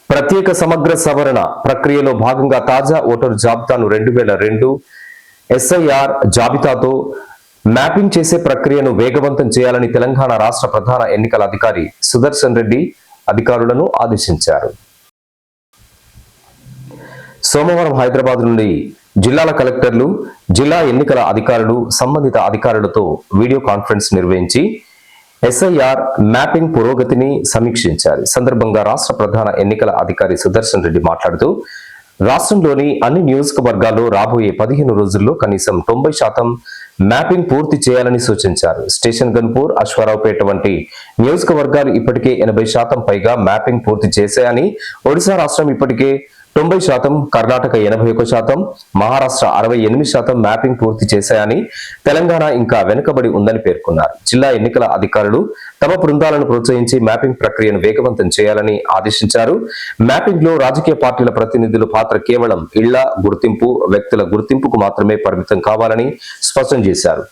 ప్రత్యేక సమగ్ర సవరణ ప్రక్రియలో భాగంగా తాజా ఓటరు జాబితాను 2002 ఎస్ఐఆర్ జాబితాతో మ్యాపింగ్ చేసే ప్రక్రియను వేగవంతం చేయాలని తెలంగాణ రాష్ట్ర ప్రధాన ఎన్నికల అధికారి సుదర్శన్ రెడ్డి అధికారులను ఆదేశించారు. సోమవారం హైదరాబాద్ నుండి జిల్లాల కలెక్టర్లు, జిల్లా ఎన్నికల అధికారులు సంబంధిత అధికారులతో వీడియో కాన్ఫరెన్స్ నిర్వహించి ఎస్ఐఆర్ మ్యాపింగ్ పురోగతిని సమీక్షించారు. సందర్భంగా రాష్ట్ర ప్రధాన ఎన్నికల అధికారి సుదర్శన్ రెడ్డి మాట్లాడుతూ రాష్ట్రంలోని అన్ని నియోజకవర్గాల్లో రాబోయే 15 రోజుల్లో కనీసం 90% మ్యాపింగ్ పూర్తి చేయాలని సూచించారు. స్టేషన్ గన్పూర్, అశ్వారావుపేట వంటి నియోజకవర్గాలు ఇప్పటికే 80% పైగా మ్యాపింగ్ పూర్తి చేశాయని, ఒడిశా రాష్ట్రం ఇప్పటికే 90%, కర్ణాటక 81%, మహారాష్ట్ర 68% మ్యాపింగ్ పూర్తి చేశాయని, తెలంగాణ ఇంకా వెనుకబడి ఉందని పేర్కొన్నారు. జిల్లా ఎన్నికల అధికారులు తమ బృందాలను ప్రోత్సహించి మ్యాపింగ్ ప్రక్రియను వేగవంతం చేయాలని ఆదేశించారు. మ్యాపింగ్ లో రాజకీయ పార్టీల ప్రతినిధుల పాత్ర కేవలం ఇళ్ల గుర్తింపు, వ్యక్తుల గుర్తింపుకు మాత్రమే పరిమితం కావాలని స్పష్టం చేశారు.